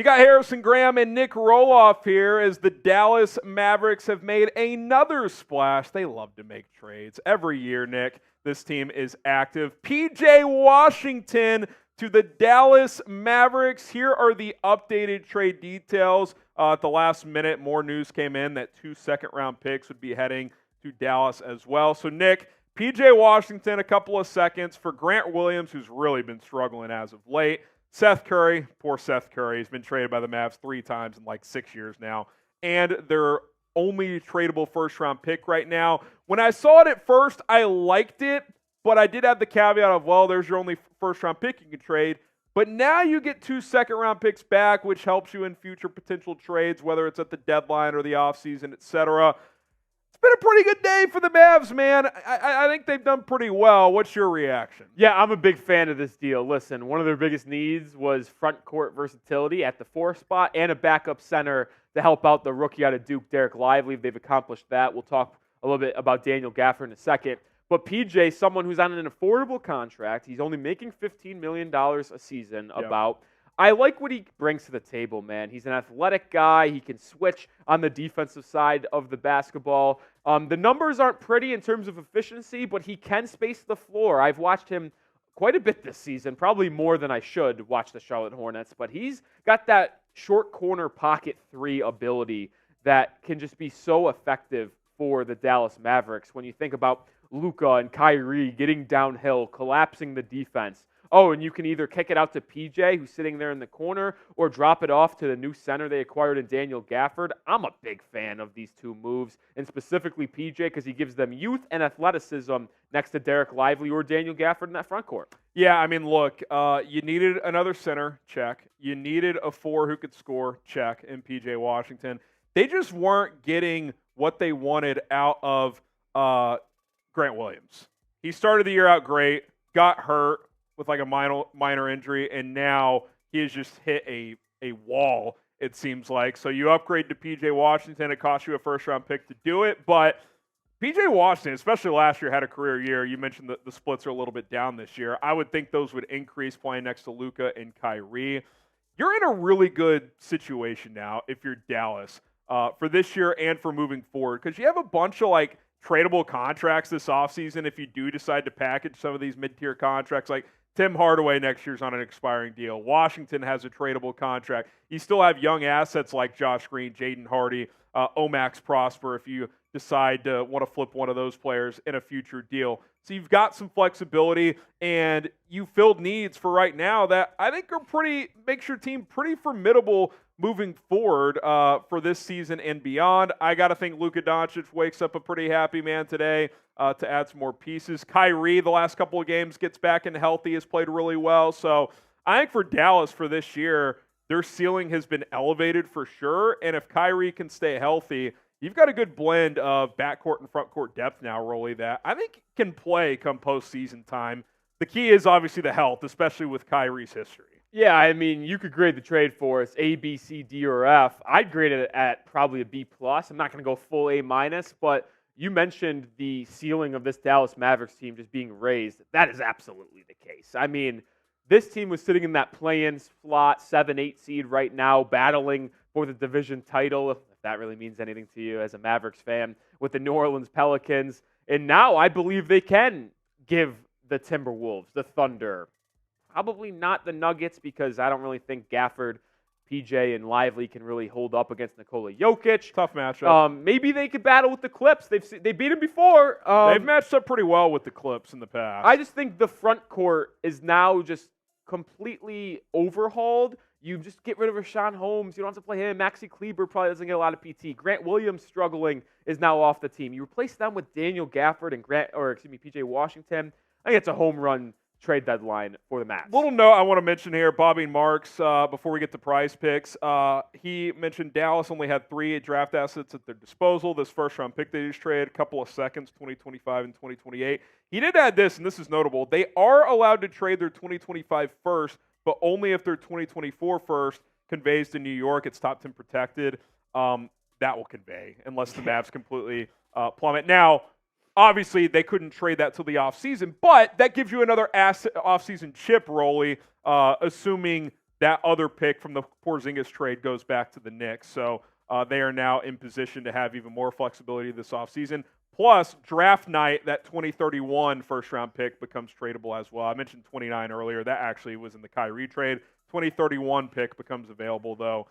You got Harrison Graham and Nick Roloff here as the Dallas Mavericks have made another splash. They love to make trades. Every year, Nick, this team is active. PJ Washington to the Dallas Mavericks. Here are the updated trade details. At the last minute, more news came in that 2 second-round picks would be heading to Dallas as well. So, Nick, PJ Washington, a couple of seconds for Grant Williams, who's really been struggling as of late. Seth Curry, poor Seth Curry, has been traded by the Mavs 3 times in like 6 years now. And their only tradable first-round pick right now. When I saw it at first, I liked it, but I did have the caveat of, well, there's your only first-round pick you can trade. But now you get 2 second-round picks back, which helps you in future potential trades, whether it's at the deadline or the offseason, etc. It's been a pretty good day for the Mavs, man. I think they've done pretty well. What's your reaction? Yeah, I'm a big fan of this deal. Listen, one of their biggest needs was front court versatility at the 4 spot and a backup center to help out the rookie out of Duke, Derek Lively. They've accomplished that. We'll talk a little bit about Daniel Gafford in a second. But PJ, someone who's on an affordable contract, he's only making $15 million a season about. I like what he brings to the table, man. He's an athletic guy. He can switch on the defensive side of the basketball. The numbers aren't pretty in terms of efficiency, but he can space the floor. I've watched him quite a bit this season, probably more than I should watch the Charlotte Hornets, but he's got that short corner pocket 3 ability that can just be so effective for the Dallas Mavericks. When you think about Luka and Kyrie getting downhill, collapsing the defense. Oh, and you can either kick it out to PJ, who's sitting there in the corner, or drop it off to the new center they acquired in Daniel Gafford. I'm a big fan of these 2 moves, and specifically PJ because he gives them youth and athleticism next to Derek Lively or Daniel Gafford in that front court. Yeah, I mean, look, you needed another center, check. You needed a 4 who could score, check, in PJ Washington. They just weren't getting what they wanted out of Grant Williams. He started the year out great, got hurt with like a minor injury, and now he has just hit a wall, it seems like. So you upgrade to P.J. Washington. It cost you a first-round pick to do it. But P.J. Washington, especially last year, had a career year. You mentioned that the splits are a little bit down this year. I would think those would increase playing next to Luka and Kyrie. You're in a really good situation now if you're Dallas for this year and for moving forward because you have a bunch of like tradable contracts this offseason if you do decide to package some of these mid-tier contracts. Like Tim Hardaway next year's on an expiring deal. Washington has a tradable contract. You still have young assets like Josh Green, Jaden Hardy, Omax Prosper if you decide to want to flip one of those players in a future deal. So you've got some flexibility, and you filled needs for right now that I think makes your team pretty formidable moving forward for this season and beyond. I got to think Luka Doncic wakes up a pretty happy man today to add some more pieces. Kyrie, the last couple of games, gets back and healthy, has played really well. So I think for Dallas for this year, their ceiling has been elevated for sure. And if Kyrie can stay healthy, you've got a good blend of backcourt and frontcourt depth now, Rolly, that I think can play come postseason time. The key is obviously the health, especially with Kyrie's history. Yeah, I mean, you could grade the trade for us A, B, C, D, or F. I'd grade it at probably a B+. I'm not going to go full A-, but you mentioned the ceiling of this Dallas Mavericks team just being raised. That is absolutely the case. I mean, this team was sitting in that play-in slot, 7-8 seed right now, battling for the division title, if that really means anything to you as a Mavericks fan, with the New Orleans Pelicans. And now I believe they can give the Timberwolves, the Thunder, probably not the Nuggets because I don't really think Gafford, PJ, and Lively can really hold up against Nikola Jokic. Tough matchup. Maybe they could battle with the Clips. They beat them before. They've matched up pretty well with the Clips in the past. I just think the front court is now just completely overhauled. You just get rid of Rashawn Holmes. You don't have to play him. Maxi Kleber probably doesn't get a lot of PT. Grant Williams struggling is now off the team. You replace them with Daniel Gafford and PJ Washington. I think it's a home run trade deadline for the Mavs. Little note I want to mention here, Bobby Marks, before we get to prize picks, he mentioned Dallas only had 3 draft assets at their disposal. This first-round pick they just traded, a couple of seconds, 2025 and 2028. He did add this, and this is notable. They are allowed to trade their 2025 first, but only if their 2024 first conveys to New York. It's top 10 protected. That will convey, unless the Mavs completely plummet. Now, obviously, they couldn't trade that till the offseason, but that gives you another offseason chip, Rolly, assuming that other pick from the Porzingis trade goes back to the Knicks. So they are now in position to have even more flexibility this offseason. Plus, draft night, that 2031 first-round pick becomes tradable as well. I mentioned 29 earlier. That actually was in the Kyrie trade. 2031 pick becomes available, though,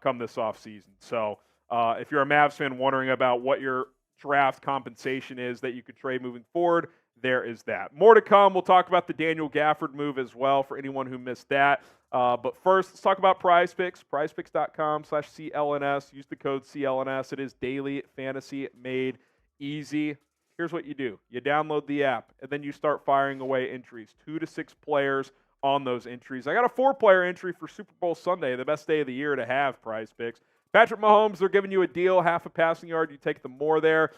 come this offseason. So if you're a Mavs fan wondering about what your draft compensation is that you could trade moving forward, there is that. More to come. We'll talk about the Daniel Gafford move as well for anyone who missed that. But first, let's talk about Prize Picks. PrizePicks.com/CLNS. Use the code CLNS. It is daily fantasy made easy. Here's what you do. You download the app, and then you start firing away entries. 2 to 6 players on those entries. I got a 4-player entry for Super Bowl Sunday, the best day of the year to have Prize Picks. Patrick Mahomes, they're giving you a deal, half a passing yard. You take the more there.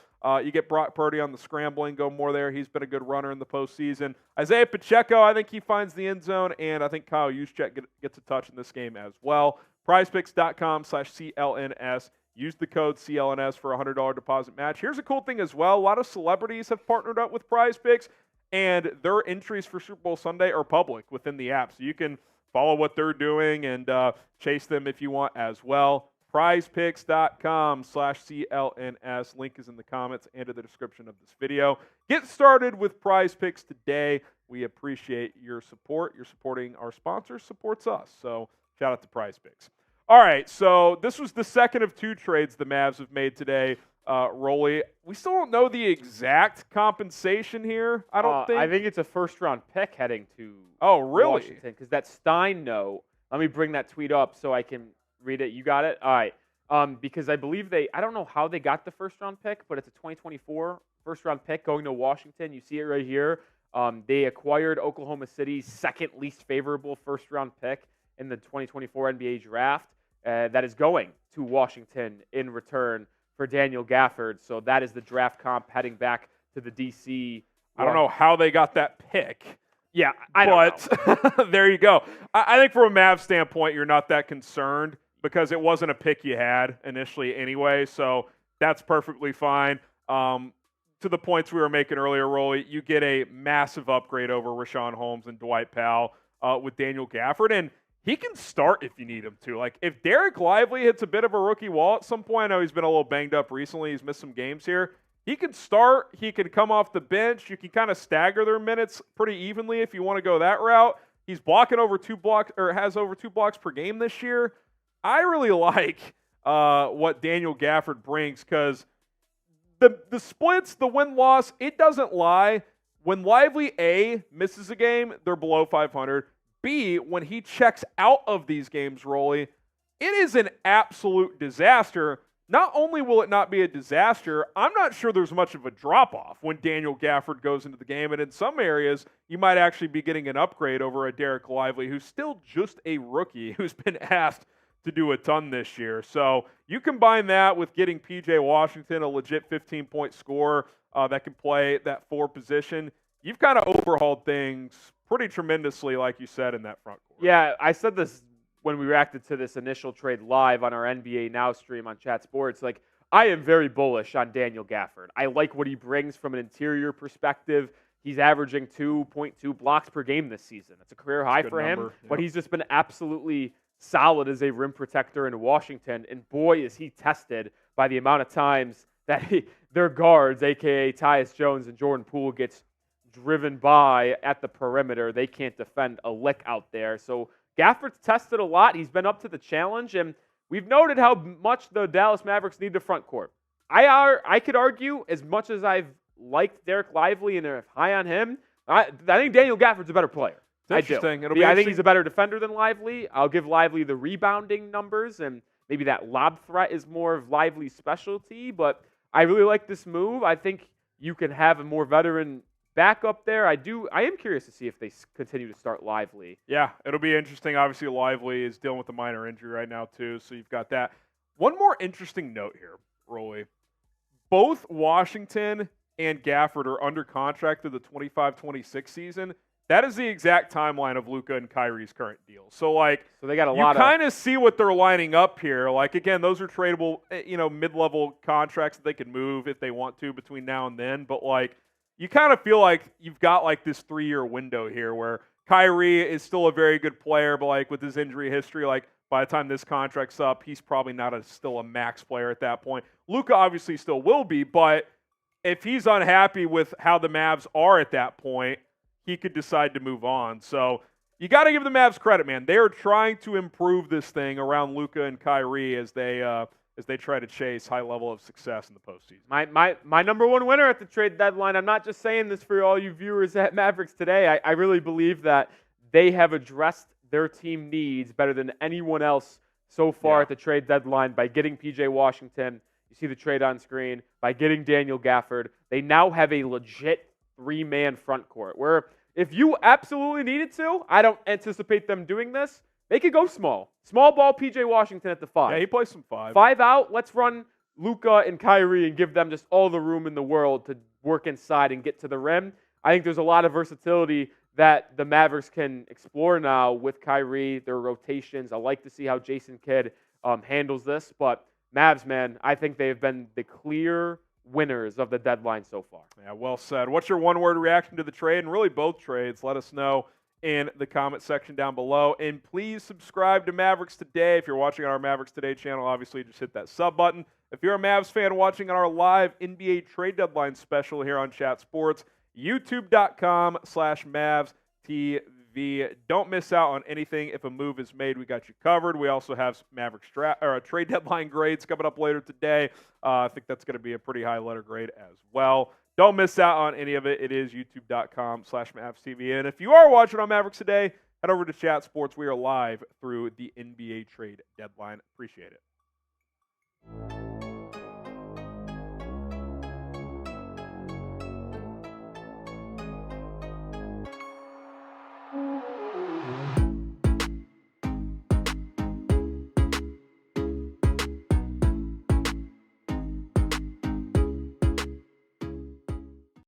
You get Brock Purdy on the scrambling, go more there. He's been a good runner in the postseason. Isaiah Pacheco, I think he finds the end zone, and I think Kyle Juszczyk gets a touch in this game as well. PrizePicks.com/CLNS. Use the code CLNS for a $100 deposit match. Here's a cool thing as well. A lot of celebrities have partnered up with Prize Picks, and their entries for Super Bowl Sunday are public within the app. So you can follow what they're doing and chase them if you want as well. PrizePicks.com/CLNS. Link is in the comments and in the description of this video. Get started with Prize Picks today. We appreciate your support. You're supporting our sponsors, supports us. So shout out to Prize Picks. All right, so this was the second of 2 trades the Mavs have made today. Rolly, we still don't know the exact compensation here, I don't think. I think it's a first-round pick heading to Washington. Because that Stein note, let me bring that tweet up so I can read it. You got it? All right. Because I believe I don't know how they got the first-round pick, but it's a 2024 first-round pick going to Washington. You see it right here. They acquired Oklahoma City's second least favorable first-round pick in the 2024 NBA draft. That is going to Washington in return for Daniel Gafford. So that is the draft comp heading back to the D.C. I don't know how they got that pick. Yeah, but there you go. I think from a Mavs standpoint, you're not that concerned because it wasn't a pick you had initially anyway. So that's perfectly fine. To the points we were making earlier, Rolly, you get a massive upgrade over Richaun Holmes and Dwight Powell with Daniel Gafford. And he can start if you need him to. Like, if Derek Lively hits a bit of a rookie wall at some point, I know he's been a little banged up recently. He's missed some games here. He can start. He can come off the bench. You can kind of stagger their minutes pretty evenly if you want to go that route. He's blocking over 2 blocks, or has over 2 blocks per game this year. I really like what Daniel Gafford brings because the splits, the win-loss, it doesn't lie. When Lively, A, misses a game, they're below 500. B, when he checks out of these games, Rolly, it is an absolute disaster. Not only will it not be a disaster, I'm not sure there's much of a drop-off when Daniel Gafford goes into the game. And in some areas, you might actually be getting an upgrade over a Derek Lively, who's still just a rookie, who's been asked to do a ton this year. So you combine that with getting P.J. Washington, a legit 15-point scorer that can play that 4 position. You've kind of overhauled things pretty tremendously, like you said, in that front court. Yeah, I said this when we reacted to this initial trade live on our NBA Now stream on Chat Sports. Like, I am very bullish on Daniel Gafford. I like what he brings from an interior perspective. He's averaging 2.2 blocks per game this season. That's a career high for him, but he's just been absolutely solid as a rim protector in Washington. And boy, is he tested by the amount of times that their guards, a.k.a. Tyus Jones and Jordan Poole, gets driven by at the perimeter. They can't defend a lick out there. So Gafford's tested a lot. He's been up to the challenge, and we've noted how much the Dallas Mavericks need the front court. I could argue, as much as I've liked Derek Lively and are high on him, I think Daniel Gafford's a better player. It's interesting. I think he's a better defender than Lively. I'll give Lively the rebounding numbers, and maybe that lob threat is more of Lively's specialty, but I really like this move. I think you can have a more veteran back up there. I am curious to see if they continue to start Lively. Yeah, it'll be interesting. Obviously, Lively is dealing with a minor injury right now, too, so you've got that. One more interesting note here, Rolly. Both Washington and Gafford are under contract through the 25-26 season. That is the exact timeline of Luka and Kyrie's current deal. So they got you kind of see what they're lining up here. Like, again, those are tradable, mid-level contracts that they can move if they want to between now and then. But, you kind of feel like you've got, this 3-year window here where Kyrie is still a very good player, but like with his injury history, like by the time this contract's up, he's probably not still a max player at that point. Luka obviously still will be, but if he's unhappy with how the Mavs are at that point, he could decide to move on. So you got to give the Mavs credit, man. They are trying to improve this thing around Luka and Kyrie as they try to chase high level of success in the postseason. My number one winner at the trade deadline, I'm not just saying this for all you viewers at Mavericks Today. I really believe that they have addressed their team needs better than anyone else so far at the trade deadline by getting P.J. Washington. You see the trade on screen. By getting Daniel Gafford. They now have a legit three-man front court where if you absolutely needed to, I don't anticipate them doing this, they could go small. Small ball P.J. Washington at the 5. Yeah, he plays some 5. 5 out, let's run Luka and Kyrie and give them just all the room in the world to work inside and get to the rim. I think there's a lot of versatility that the Mavericks can explore now with Kyrie, their rotations. I like to see how Jason Kidd handles this. But Mavs, man, I think they've been the clear winners of the deadline so far. Yeah, well said. What's your one-word reaction to the trade, and really both trades? Let us know in the comment section down below. And please subscribe to Mavericks Today. If you're watching on our Mavericks Today channel, obviously just hit that sub button. If you're a Mavs fan watching on our live NBA trade deadline special here on Chat Sports, youtube.com/MavsTV. Don't miss out on anything. If a move is made, we got you covered. We also have Mavericks trade deadline grades coming up later today. I think that's going to be a pretty high letter grade as well. Don't miss out on any of it. It is youtube.com/MavsTV. And if you are watching on Mavericks Today, head over to Chat Sports. We are live through the NBA trade deadline. Appreciate it.